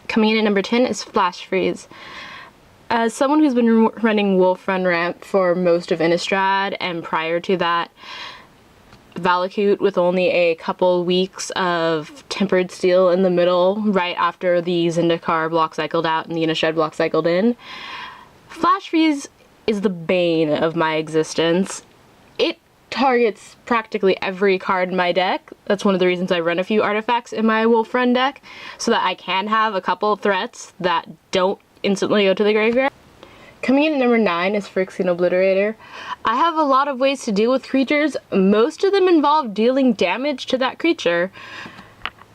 Coming in at number 10 is Flash Freeze. As someone who's been running Wolf Run Ramp for most of Innistrad, and prior to that, Valakut with only a couple weeks of Tempered Steel in the middle, right after the Zendikar block cycled out and the Innistrad block cycled in, Flash Freeze is the bane of my existence. It targets practically every card in my deck. That's one of the reasons I run a few artifacts in my Wolf Run deck, so that I can have a couple of threats that don't instantly go to the graveyard. Coming in at number 9 is Phyrexia Obliterator. I have a lot of ways to deal with creatures. Most of them involve dealing damage to that creature.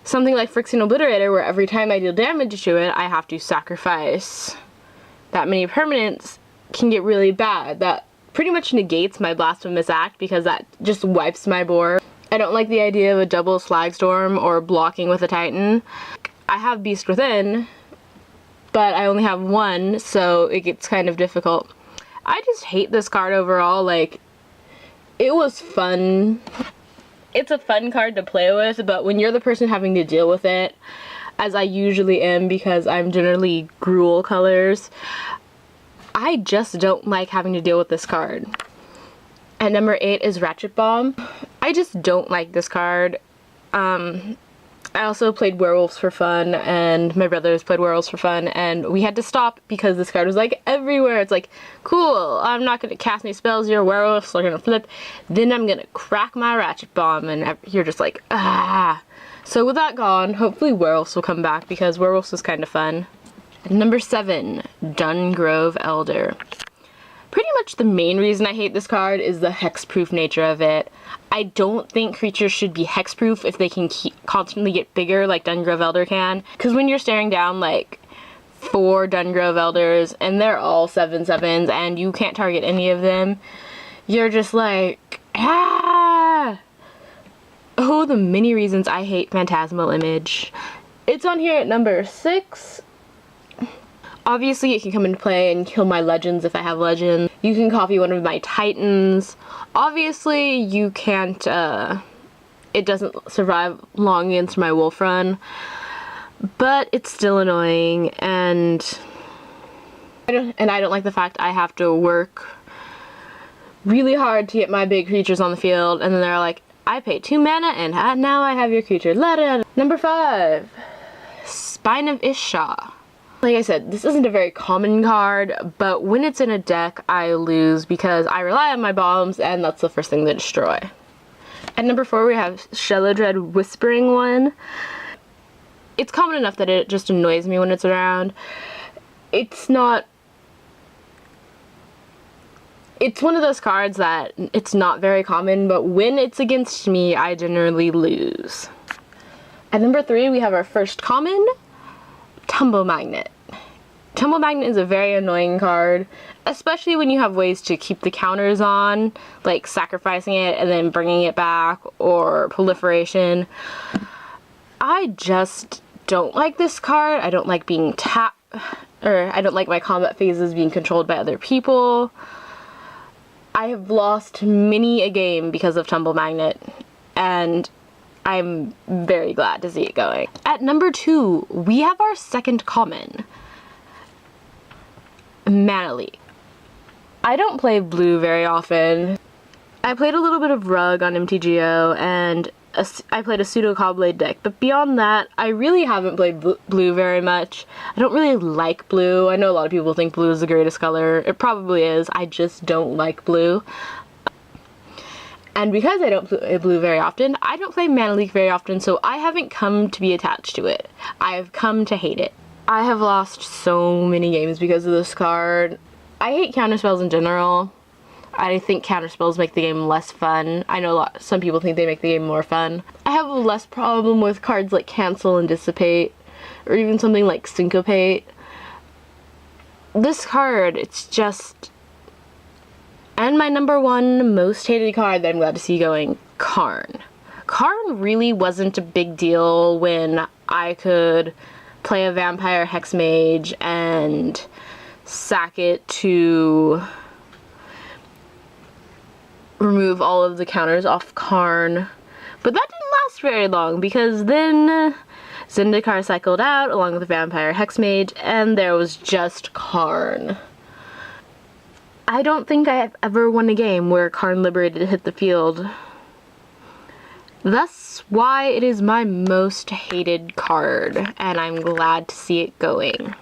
Something like Phyrexia Obliterator, where every time I deal damage to it, I have to sacrifice that many permanents, can get really bad. That pretty much negates my Blasphemous Act because that just wipes my board. I don't like the idea of a double Slagstorm or blocking with a Titan. I have Beast Within, but I only have one, so it gets kind of difficult. I just hate this card overall. Like, it was fun. It's a fun card to play with, but when you're the person having to deal with it, as I usually am because I'm generally Gruul colors, I just don't like having to deal with this card. At number 8 is Ratchet Bomb. I just don't like this card. I also played Werewolves for fun, and my brothers played Werewolves for fun, and we had to stop because this card was like everywhere. It's like, cool, I'm not gonna cast any spells, your werewolves are gonna flip, then I'm gonna crack my Ratchet Bomb, and you're just like, ah. So with that gone, hopefully Werewolves will come back because Werewolves was kind of fun. Number 7, Dungrove Elder. Pretty much the main reason I hate this card is the hexproof nature of it. I don't think creatures should be hexproof if they can constantly get bigger like Dungrove Elder can. Because when you're staring down like 4 Dungrove Elders and they're all 7/7s and you can't target any of them, you're just like, ah! Oh, the many reasons I hate Phantasmal Image. It's on here at number 6. Obviously, it can come into play and kill my legends if I have legends. You can copy one of my titans. Obviously, you can't, it doesn't survive long against my Wolf Run, but it's still annoying, and I don't like the fact I have to work really hard to get my big creatures on the field, and then they're like, I paid 2 mana, and now I have your creature. Number 5, Spine of Isha. Like I said, this isn't a very common card, but when it's in a deck, I lose because I rely on my bombs, and that's the first thing to destroy. At number 4, we have Shelodread Whispering One. It's common enough that it just annoys me when it's around. It's one of those cards that it's not very common, but when it's against me, I generally lose. At number 3, we have our first common, Tumble Magnet. Tumble Magnet is a very annoying card, especially when you have ways to keep the counters on, like sacrificing it and then bringing it back, or proliferation. I just don't like this card. I don't like being I don't like my combat phases being controlled by other people. I have lost many a game because of Tumble Magnet, and I'm very glad to see it going. At number 2, we have our second common, Mana Leak. I don't play blue very often. I played a little bit of Rug on MTGO, and I played a pseudo Cobblade deck, but beyond that, I really haven't played blue very much. I don't really like blue. I know a lot of people think blue is the greatest color. It probably is. I just don't like blue. And because I don't play blue very often, I don't play Mana Leak very often, so I haven't come to be attached to it. I have come to hate it. I have lost so many games because of this card. I hate counterspells in general. I think counterspells make the game less fun. I know some people think they make the game more fun. I have a less problem with cards like Cancel and Dissipate, or even something like Syncopate. This card, it's just... And my number 1 most hated card that I'm glad to see going, Karn. Karn really wasn't a big deal when I could play a Vampire Hexmage and sack it to remove all of the counters off Karn. But that didn't last very long because then Zendikar cycled out along with the Vampire Hexmage, and there was just Karn. I don't think I have ever won a game where Karn Liberated hit the field. Thus why it is my most hated card, and I'm glad to see it going.